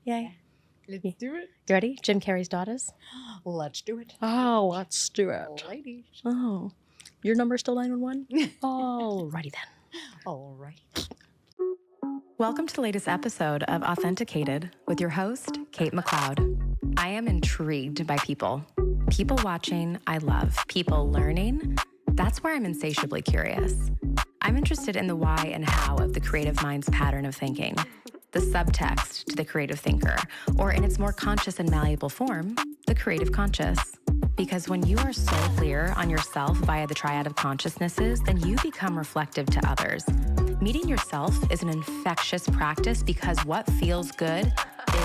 Yay. Let's do it. You ready? Jim Carrey's daughters? Let's do it. Oh, let's do it. Ladies. Oh, your number's still 911? Alrighty then. All right. Welcome to the latest episode of Authenticated with your host, Kate McLeod. I am intrigued by people. People watching, I love. People learning, that's where I'm insatiably curious. I'm interested in the why and how of the creative mind's pattern of thinking, the subtext to the creative thinker, or in its more conscious and malleable form, the creative conscious. Because when you are so clear on yourself via the triad of consciousnesses, then you become reflective to others. Meeting yourself is an infectious practice because what feels good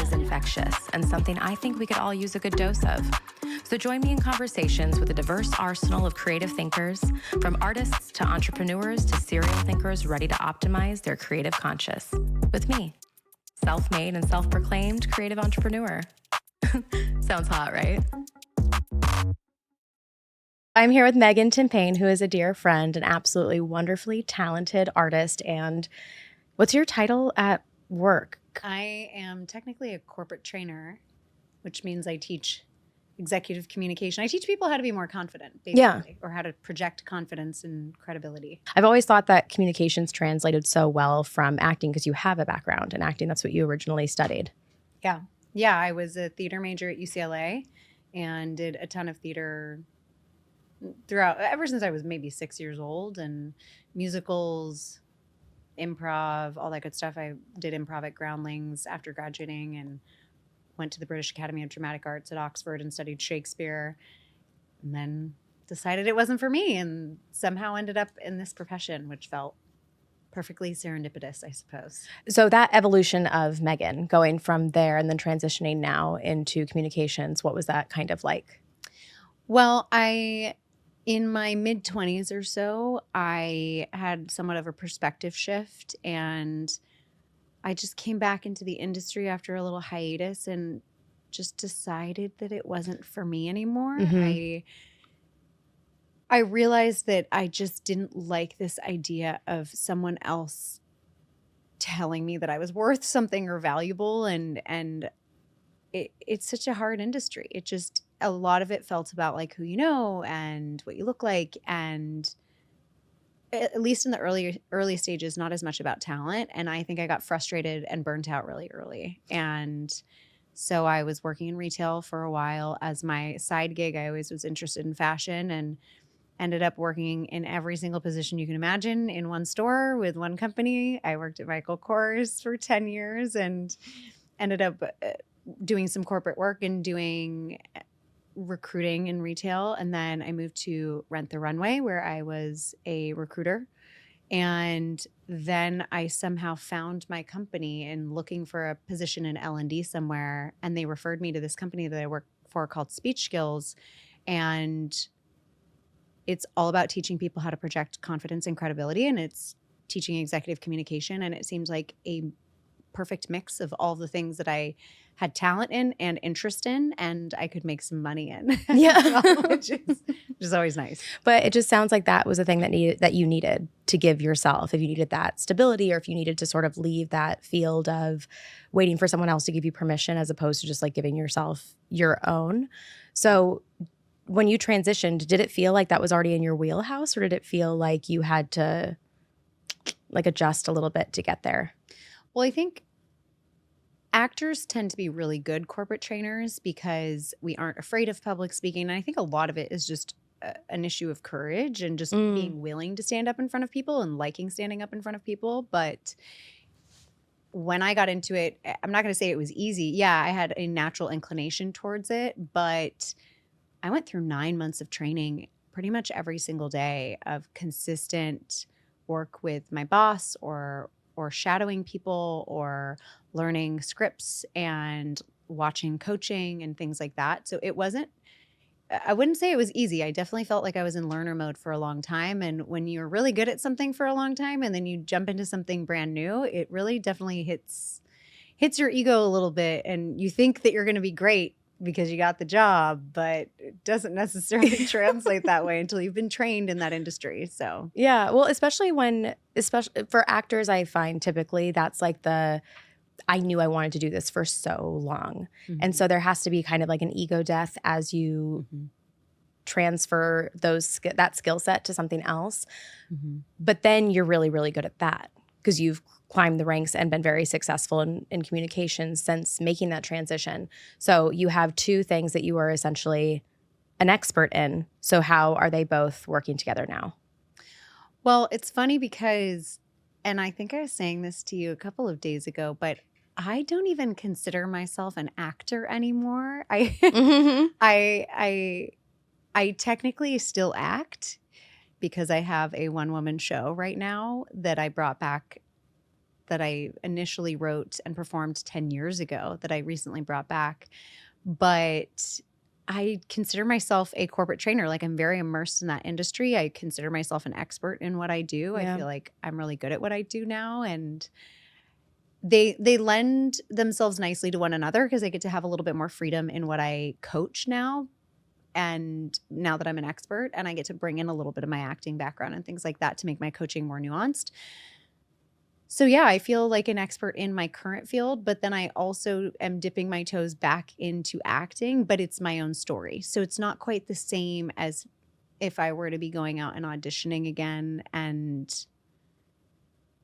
is infectious and something I think we could all use a good dose of. So join me in conversations with a diverse arsenal of creative thinkers, from artists to entrepreneurs to serial thinkers ready to optimize their creative conscious. With me, self-made and self-proclaimed creative entrepreneur. Sounds hot, right? I'm here with Megan Timpane, who is a dear friend, an absolutely wonderfully talented artist. And what's your title at work? I am technically a corporate trainer, which means I teach executive communication. I teach people how to be more confident, basically, or how to project confidence and credibility. I've always thought that communications translated so well from acting because you have a background in acting. That's what you originally studied. Yeah. Yeah, I was a theater major at UCLA and did a ton of theater throughout, ever since I was maybe 6 years old, and musicals, improv, all that good stuff. I did improv at Groundlings after graduating and went to the British Academy of Dramatic Arts at Oxford and studied Shakespeare, and then decided it wasn't for me and somehow ended up in this profession, which felt perfectly serendipitous, I suppose. So that evolution of Megan, going from there and then transitioning now into communications, what was that kind of like? Well, in my mid-20s or so, I had somewhat of a perspective shift, and I just came back into the industry after a little hiatus and just decided that it wasn't for me anymore. Mhm. I realized that I just didn't like this idea of someone else telling me that I was worth something or valuable, and it's such a hard industry. It just, a lot of it felt about like who you know and what you look like, and at least in the early stages, not as much about talent. And I think I got frustrated and burnt out really early. And so I was working in retail for a while as my side gig. I always was interested in fashion and ended up working in every single position you can imagine in one store with one company. I worked at Michael Kors for 10 years and ended up doing some corporate work and doing recruiting in retail. And then I moved to Rent the Runway, where I was a recruiter. And then I somehow found my company and looking for a position in L&D somewhere. And they referred me to this company that I work for called Speech Skills. And it's all about teaching people how to project confidence and credibility. And it's teaching executive communication. And it seems like a perfect mix of all the things that I had talent in and interest in, and I could make some money in. Yeah. which is always nice. But it just sounds like that was a thing that you needed to give yourself, if you needed that stability or if you needed to sort of leave that field of waiting for someone else to give you permission as opposed to just like giving yourself your own. So when you transitioned, did it feel like that was already in your wheelhouse, or did it feel like you had to like adjust a little bit to get there? Well, I think actors tend to be really good corporate trainers because we aren't afraid of public speaking. And I think a lot of it is just an issue of courage and just being willing to stand up in front of people and liking standing up in front of people. But when I got into it, I'm not going to say it was easy. Yeah, I had a natural inclination towards it, but I went through 9 months of training pretty much every single day of consistent work with my boss or shadowing people or learning scripts and watching coaching and things like that. So it wasn't, I wouldn't say it was easy. I definitely felt like I was in learner mode for a long time. And when you're really good at something for a long time and then you jump into something brand new, it really definitely hits your ego a little bit. And you think that you're going to be great because you got the job, but it doesn't necessarily translate that way until you've been trained in that industry. So yeah, well, especially for actors, I find typically that's like the I knew I wanted to do this for so long. And so there has to be kind of like an ego death as you transfer that skill set to something else. But then you're really, really good at that because you've climbed the ranks and been very successful in communication since making that transition. So you have two things that you are essentially an expert in. So how are they both working together now? Well, it's funny because, and I think I was saying this to you a couple of days ago, but I don't even consider myself an actor anymore. I technically still act because I have a one-woman show right now that I brought back, that I initially wrote and performed 10 years ago, that I recently brought back. But I consider myself a corporate trainer. Like, I'm very immersed in that industry. I consider myself an expert in what I do. Yeah. I feel like I'm really good at what I do now. And they lend themselves nicely to one another because I get to have a little bit more freedom in what I coach now. And now that I'm an expert, and I get to bring in a little bit of my acting background and things like that to make my coaching more nuanced. So yeah, I feel like an expert in my current field, but then I also am dipping my toes back into acting, but it's my own story. So it's not quite the same as if I were to be going out and auditioning again and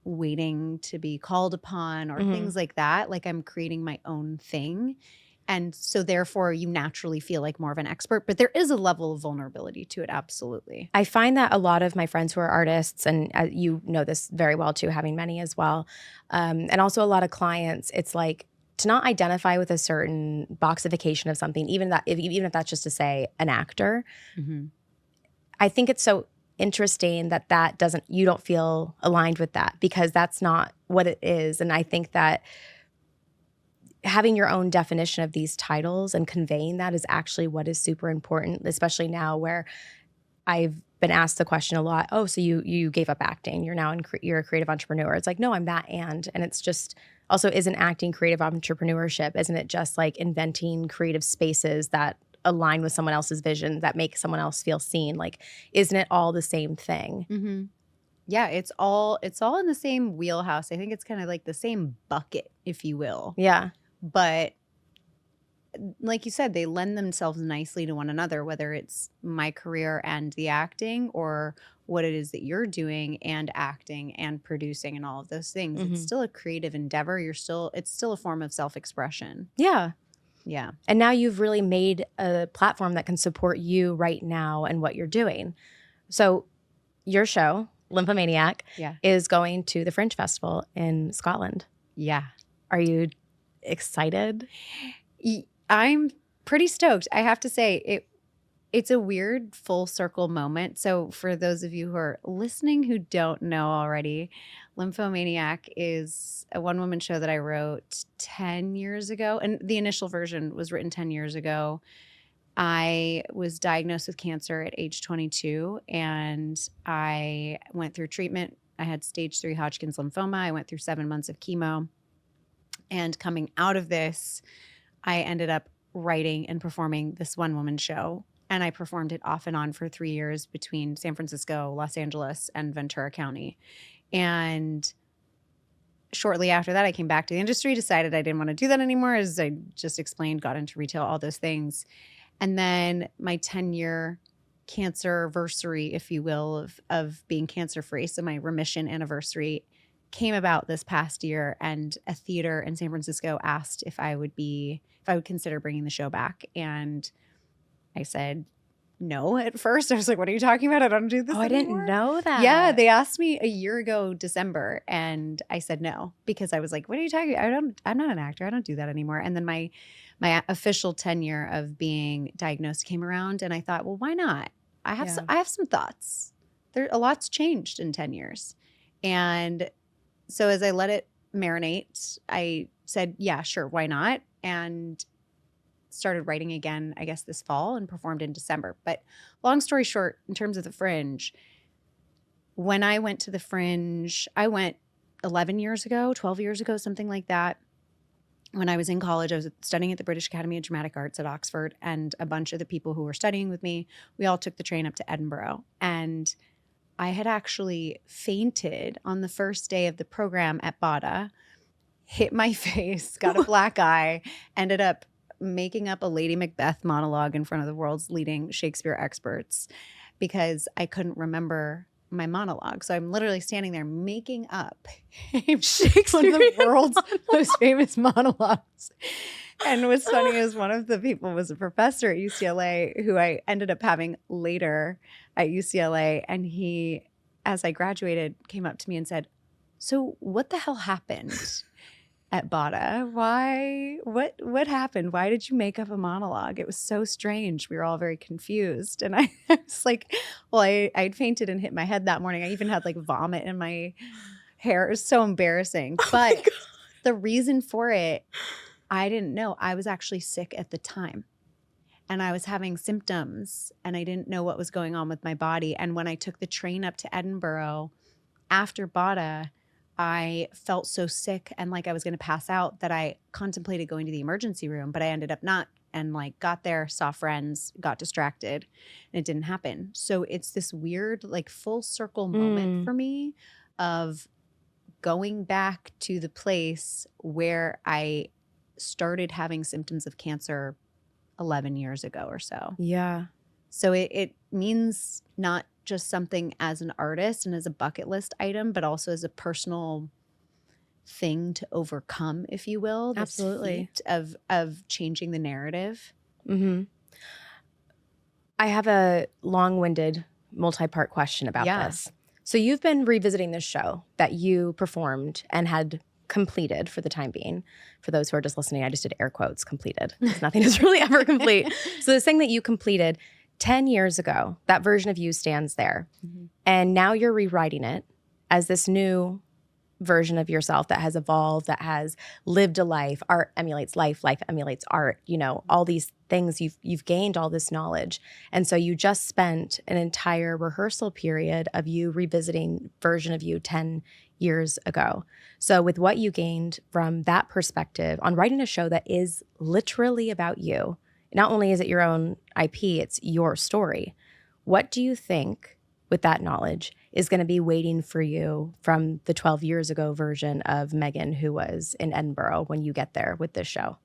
waiting to be called upon or things like that. Like, I'm creating my own thing. And so therefore you naturally feel like more of an expert, but there is a level of vulnerability to it. Absolutely. I find that a lot of my friends who are artists, and you know this very well too, having many as well, and also a lot of clients, it's like to not identify with a certain boxification of something, even if that's just to say an actor. I think it's so interesting that you don't feel aligned with that because that's not what it is. And I think that having your own definition of these titles and conveying that is actually what is super important, especially now where I've been asked the question a lot, oh, so you gave up acting. You're now you're a creative entrepreneur. It's like, no, I'm that and it's just also, isn't acting creative entrepreneurship? Isn't it just like inventing creative spaces that align with someone else's vision, that make someone else feel seen? Like, isn't it all the same thing? Yeah, it's all in the same wheelhouse. I think it's kind of like the same bucket, if you will. Yeah. But like you said, they lend themselves nicely to one another, whether it's my career and the acting or what it is that you're doing and acting and producing and all of those things. It's still a creative endeavor. It's still a form of self-expression. Yeah. Yeah. And now you've really made a platform that can support you right now and what you're doing. So your show, Lymphomaniac, is going to the Fringe Festival in Scotland. Yeah. Are you excited? I'm pretty stoked. I have to say, it's a weird full circle moment. So for those of you who are listening who don't know already, Lymphomaniac is a one-woman show that I wrote 10 years ago. And the initial version was written 10 years ago. I was diagnosed with cancer at age 22, and I went through treatment. I had stage 3 Hodgkin's lymphoma. I went through 7 months of chemo. And coming out of this, I ended up writing and performing this one-woman show. And I performed it off and on for 3 years between San Francisco, Los Angeles, and Ventura County. And shortly after that, I came back to the industry, decided I didn't want to do that anymore, as I just explained, got into retail, all those things. And then my 10-year cancer-versary, if you will, of being cancer-free, so my remission anniversary, came about this past year, and a theater in San Francisco asked if I would consider bringing the show back. And I said no at first. I was like, what are you talking about? I don't do this anymore. I didn't know that. Yeah, they asked me a year ago, December, and I said no because I was like, what are you talking about? I'm not an actor. I don't do that anymore. And then my official tenure of being diagnosed came around, and I thought, well, why not? I have some thoughts. A lot's changed in 10 years. And so as I let it marinate, I said, yeah, sure, why not? And started writing again, I guess, this fall, and performed in December. But long story short, in terms of the Fringe, when I went to the Fringe, I went 11 years ago, 12 years ago, something like that. When I was in college, I was studying at the British Academy of Dramatic Arts at Oxford, and a bunch of the people who were studying with me, we all took the train up to Edinburgh. And I had actually fainted on the first day of the program at BADA. hit my face, got a black eye, ended up making up a Lady Macbeth monologue in front of the world's leading Shakespeare experts because I couldn't remember my monologue. So I'm literally standing there making up one of the world's most famous monologues. And what's funny is one of the people was a professor at UCLA who I ended up having later at UCLA. And he, as I graduated, came up to me and said, "So what the hell happened at Bada? Why? What happened? Why did you make up a monologue? It was so strange. We were all very confused." And I was like, well, I'd fainted and hit my head that morning. I even had like vomit in my hair. It was so embarrassing. But the reason for it, I didn't know. I was actually sick at the time. And I was having symptoms and I didn't know what was going on with my body. And when I took the train up to Edinburgh after Bada, I felt so sick and like I was going to pass out that I contemplated going to the emergency room, but I ended up not, and like got there, saw friends, got distracted, and it didn't happen. So it's this weird like full circle moment for me of going back to the place where I started having symptoms of cancer 11 years ago or so. Yeah. So it means not just something as an artist and as a bucket list item, but also as a personal thing to overcome, if you will. This Absolutely. feat of changing the narrative. Mm-hmm. I have a long-winded, multi-part question about this. So you've been revisiting this show that you performed and had completed for the time being. For those who are just listening, I just did air quotes, completed. Nothing is really ever complete. So this thing that you completed 10 years ago, that version of you stands there. Mm-hmm. And now you're rewriting it as this new version of yourself that has evolved, that has lived a life. Art emulates life, life emulates art. You know, all these things, you've gained all this knowledge. And so you just spent an entire rehearsal period of you revisiting version of you 10 years ago. So with what you gained from that perspective on writing a show that is literally about you, not only is it your own IP, it's your story. What do you think, with that knowledge, is going to be waiting for you from the 12 years ago version of Megan who was in Edinburgh when you get there with this show?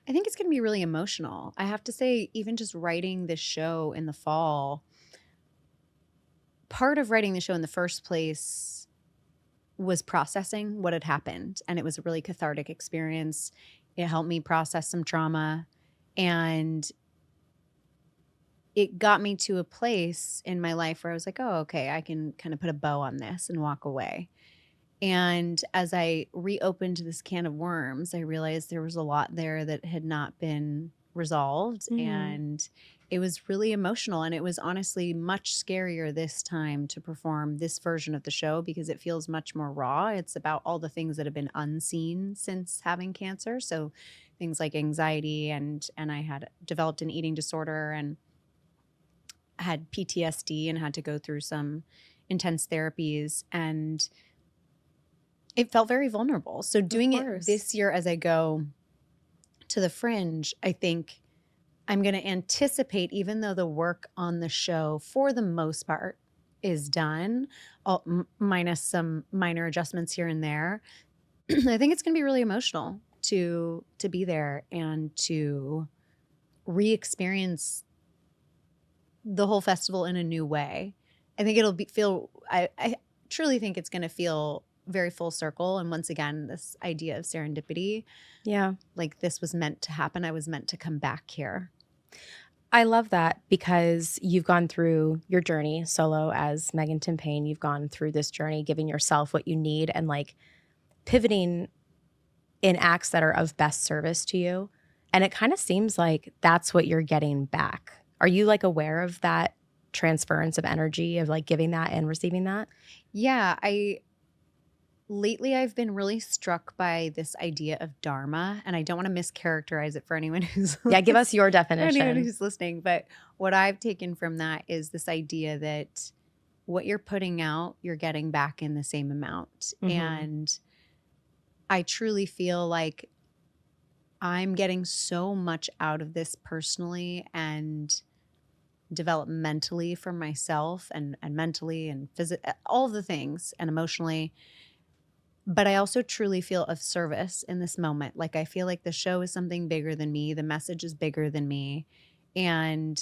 I think it's going to be really emotional. I have to say, even just writing this show in the fall, part of writing the show in the first place was processing what had happened. And it was a really cathartic experience. It helped me process some trauma. And it got me to a place in my life where I was like, oh, okay, I can kind of put a bow on this and walk away. And as I reopened this can of worms, I realized there was a lot there that had not been resolved. And it was really emotional. And it was honestly much scarier this time to perform this version of the show because it feels much more raw. It's about all the things that have been unseen since having cancer. So things like anxiety, and I had developed an eating disorder and had PTSD and had to go through some intense therapies, and it felt very vulnerable. So doing it this year as I go to the Fringe, I think I'm going to anticipate, even though the work on the show for the most part is done, minus some minor adjustments here and there, I think it's going to be really emotional to be there and to re-experience the whole festival in a new way. I think it'll I truly think it's going to feel very full circle. And once again, this idea of serendipity. Yeah. Like this was meant to happen. I was meant to come back here. I love that because you've gone through your journey solo as Megan Timpane. You've gone through this journey, giving yourself what you need and like pivoting in acts that are of best service to you. And it kind of seems like that's what you're getting back. Are you like aware of that transference of energy of like giving that and receiving that? Yeah, lately I've been really struck by this idea of dharma, and I don't want to mischaracterize it for anyone who's give us your definition. anyone who's listening, but what I've taken from that is this idea that what you're putting out, you're getting back in the same amount. And I truly feel like I'm getting so much out of this personally and developmentally for myself and mentally and physically, all of the things, and emotionally. But I also truly feel of service in this moment. Like I feel like the show is something bigger than me. The message is bigger than me. And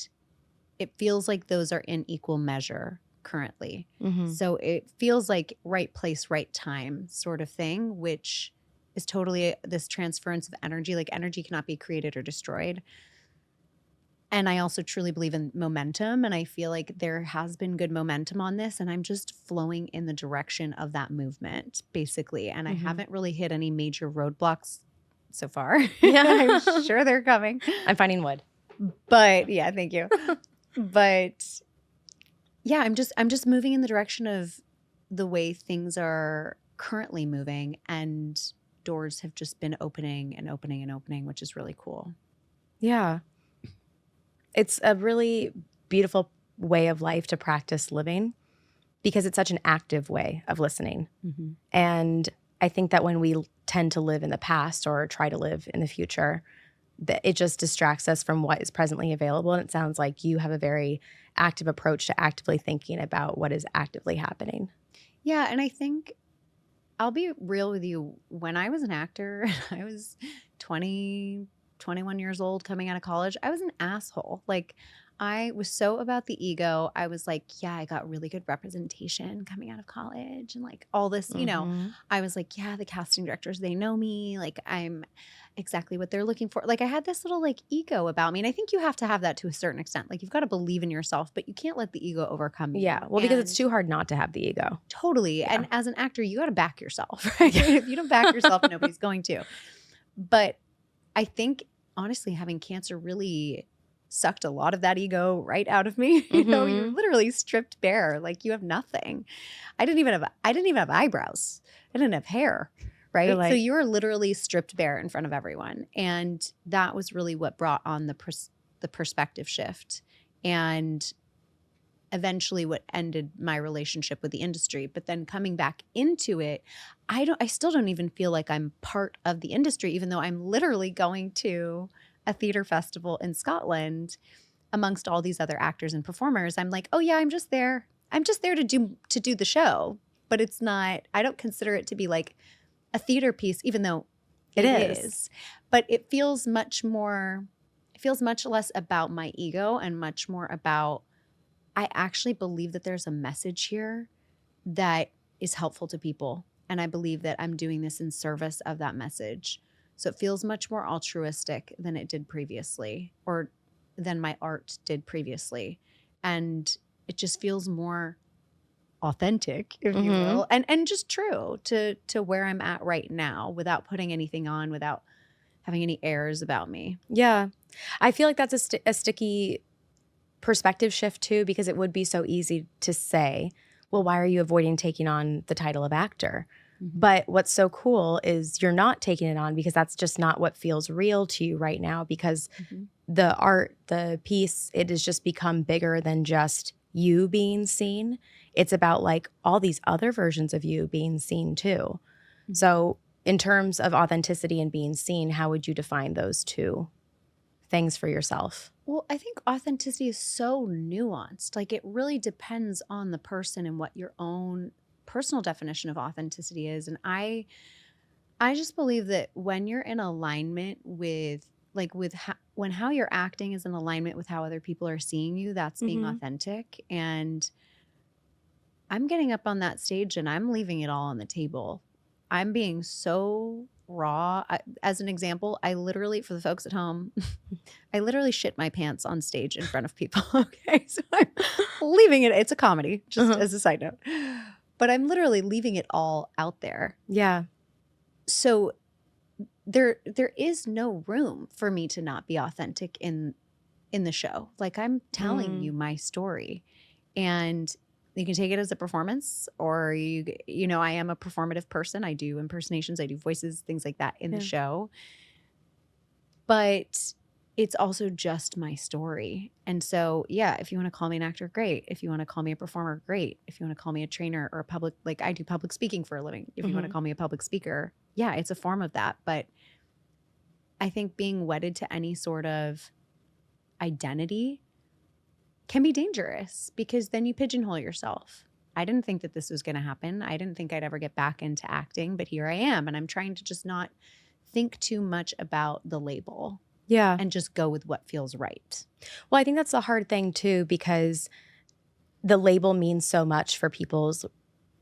it feels like those are in equal measure currently. Mm-hmm. So it feels like right place, right time sort of thing, which is totally this transference of energy. Like energy cannot be created or destroyed. And I also truly believe in momentum. And I feel like there has been good momentum on this. And I'm just flowing in the direction of that movement, basically. And I haven't really hit any major roadblocks so far. Yeah. I'm sure they're coming. I'm finding wood. But yeah, thank you. But yeah, I'm just moving in the direction of the way things are currently moving. And doors have just been opening and opening and opening, which is really cool. Yeah. It's a really beautiful way of life to practice living because it's such an active way of listening. Mm-hmm. And I think that when we tend to live in the past or try to live in the future, that it just distracts us from what is presently available. And it sounds like you have a very active approach to actively thinking about what is actively happening. Yeah, and I think I'll be real with you. When I was an actor, I was 20, 21 years old coming out of college, I was an asshole. Like I was so about the ego. I was like, yeah, I got really good representation coming out of college and like all this, you know, I was like, yeah, the casting directors, they know me. Like I'm exactly what they're looking for. Like I had this little like ego about me. And I think you have to have that to a certain extent. Like you've got to believe in yourself, but you can't let the ego overcome you. Yeah. Well, because it's too hard not to have the ego. Totally. Yeah. And as an actor, you got to back yourself, right? If you don't back yourself, nobody's going to. But I think honestly, having cancer really sucked a lot of that ego right out of me. You know, you're literally stripped bare. Like you have nothing. I didn't even have eyebrows. I didn't have hair. Right. Like, so you were literally stripped bare in front of everyone. And that was really what brought on the perspective shift. And eventually what ended my relationship with the industry. But then coming back into it, I still don't even feel like I'm part of the industry, even though I'm literally going to a theater festival in Scotland amongst all these other actors and performers. I'm like, oh yeah, I'm just there. I'm just there to do the show. But it's not, I don't consider it to be like a theater piece, even though it is. But it feels much less about my ego and much more about, I actually believe that there's a message here that is helpful to people. And I believe that I'm doing this in service of that message. So it feels much more altruistic than it did previously, or than my art did previously. And it just feels more authentic, if you will, and just true to where I'm at right now without putting anything on, without having any airs about me. Yeah. I feel like that's a sticky perspective shift too, because it would be so easy to say, well, why are you avoiding taking on the title of actor? But what's so cool is you're not taking it on because that's just not what feels real to you right now, because the art, the piece, it has just become bigger than just you being seen. It's about like all these other versions of you being seen too. So in terms of authenticity and being seen, how would you define those two things for yourself? Well, I think authenticity is so nuanced. Like it really depends on the person and what your own personal definition of authenticity is. And I just believe that when you're in alignment with when how you're acting is in alignment with how other people are seeing you, that's being authentic. And I'm getting up on that stage and I'm leaving it all on the table. I'm being so raw. As an example, I literally, for the folks at home, I literally shit my pants on stage in front of people. Okay. So I'm leaving it. It's a comedy, just as a side note. But I'm literally leaving it all out there. Yeah. So there is no room for me to not be authentic in the show. Like I'm telling you my story, and you can take it as a performance, or you know, I am a performative person. I do impersonations, I do voices, things like that in the show. But it's also just my story. And so, yeah, if you want to call me an actor, great. If you want to call me a performer, great. If you want to call me a trainer or a public, like I do public speaking for a living. If you want to call me a public speaker, yeah, it's a form of that. But I think being wedded to any sort of identity can be dangerous, because then you pigeonhole yourself. I didn't think that this was going to happen. I didn't think I'd ever get back into acting, but here I am. And I'm trying to just not think too much about the label. Yeah. And just go with what feels right. Well, I think that's the hard thing too, because the label means so much for people's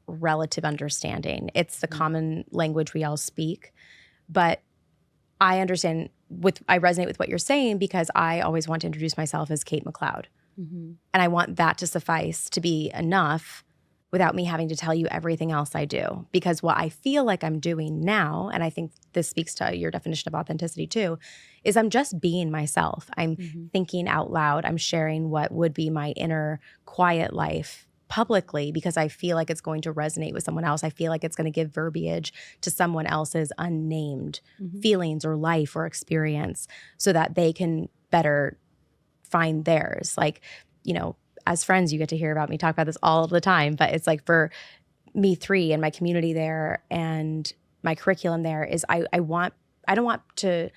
relative understanding. It's the common language we all speak. But I understand I resonate with what you're saying because I always want to introduce myself as Kate McLeod. And I want that to suffice to be enough without me having to tell you everything else I do. Because what I feel like I'm doing now, and I think this speaks to your definition of authenticity too, is I'm just being myself. I'm thinking out loud. I'm sharing what would be my inner quiet life publicly because I feel like it's going to resonate with someone else. I feel like it's going to give verbiage to someone else's unnamed feelings or life or experience so that they can better find theirs. Like, you know, as friends, you get to hear about me talk about this all the time, but it's like for me three and my community there and my curriculum there is I don't want to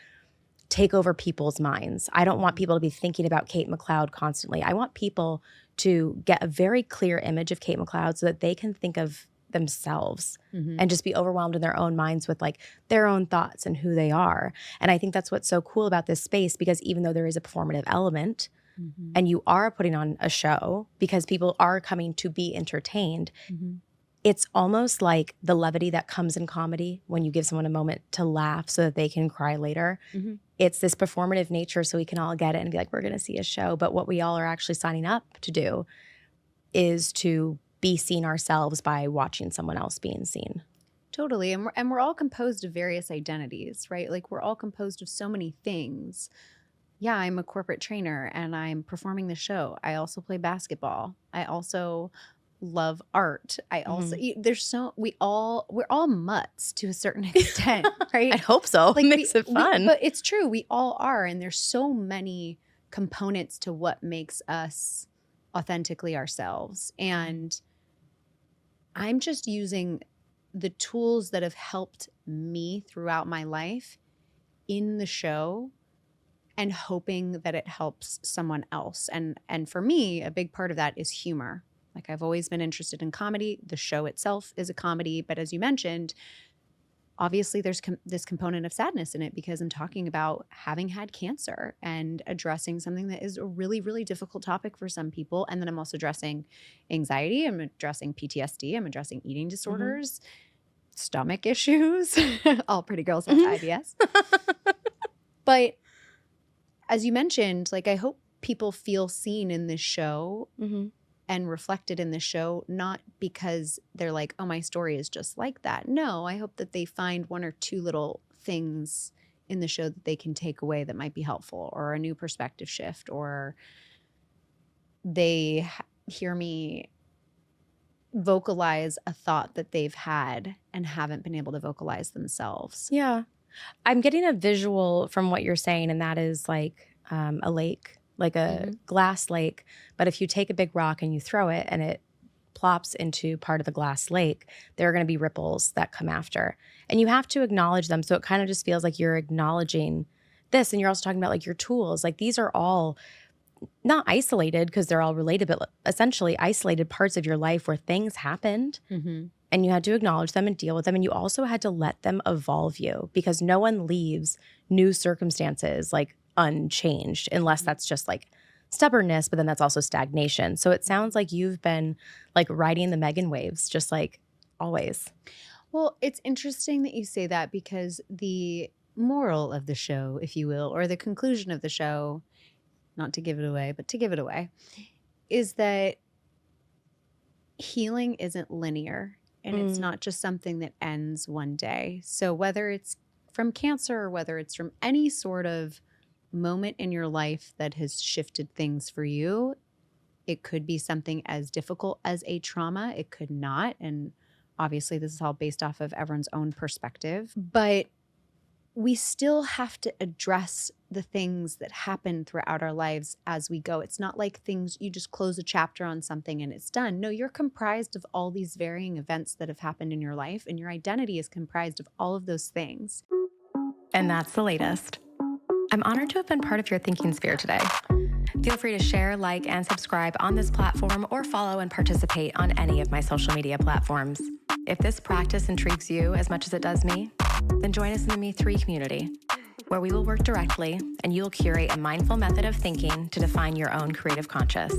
take over people's minds. I don't want people to be thinking about Kate McLeod constantly. I want people to get a very clear image of Kate McLeod so that they can think of themselves and just be overwhelmed in their own minds with like their own thoughts and who they are. And I think that's what's so cool about this space, because even though there is a performative element and you are putting on a show because people are coming to be entertained, it's almost like the levity that comes in comedy when you give someone a moment to laugh so that they can cry later. It's this performative nature so we can all get it and be like, we're going to see a show. But what we all are actually signing up to do is to be seen ourselves by watching someone else being seen. Totally. And we're all composed of various identities, right? Like we're all composed of so many things. Yeah, I'm a corporate trainer and I'm performing the show. I also play basketball. I also love art. I also we're all mutts to a certain extent, right? I hope so. Like, it makes it fun. But it's true. We all are. And there's so many components to what makes us authentically ourselves. And I'm just using the tools that have helped me throughout my life in the show and hoping that it helps someone else. And for me, a big part of that is humor. Like I've always been interested in comedy. The show itself is a comedy. But as you mentioned, obviously there's this component of sadness in it because I'm talking about having had cancer and addressing something that is a really, really difficult topic for some people. And then I'm also addressing anxiety. I'm addressing PTSD. I'm addressing eating disorders, stomach issues. All pretty girls have IBS. But as you mentioned, like I hope people feel seen in this show and reflected in the show, not because they're like, oh, my story is just like that. No, I hope that they find one or two little things in the show that they can take away that might be helpful, or a new perspective shift, or they hear me vocalize a thought that they've had and haven't been able to vocalize themselves. Yeah. I'm getting a visual from what you're saying, and that is like a lake, like a glass lake. But if you take a big rock and you throw it and it plops into part of the glass lake, there are going to be ripples that come after. And you have to acknowledge them. So it kind of just feels like you're acknowledging this. And you're also talking about like your tools. Like these are all not isolated because they're all related, but essentially isolated parts of your life where things happened. And you had to acknowledge them and deal with them. And you also had to let them evolve you, because no one leaves new circumstances like unchanged unless that's just like stubbornness, but then that's also stagnation. So it sounds like you've been like riding the Megan waves, just like always. Well, it's interesting that you say that, because the moral of the show, if you will, or the conclusion of the show, not to give it away, but to give it away, is that healing isn't linear. And it's not just something that ends one day. So whether it's from cancer or whether it's from any sort of moment in your life that has shifted things for you, it could be something as difficult as a trauma. It could not. And obviously this is all based off of everyone's own perspective. But we still have to address the things that happen throughout our lives as we go. It's not like things, you just close a chapter on something and it's done. No, you're comprised of all these varying events that have happened in your life, and your identity is comprised of all of those things. And that's the latest. I'm honored to have been part of your thinking sphere today. Feel free to share, like, and subscribe on this platform or follow and participate on any of my social media platforms. If this practice intrigues you as much as it does me, then join us in the Me3 community, where we will work directly and you'll curate a mindful method of thinking to define your own creative conscious.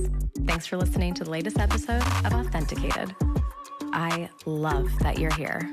Thanks for listening to the latest episode of Authenticated. I love that you're here.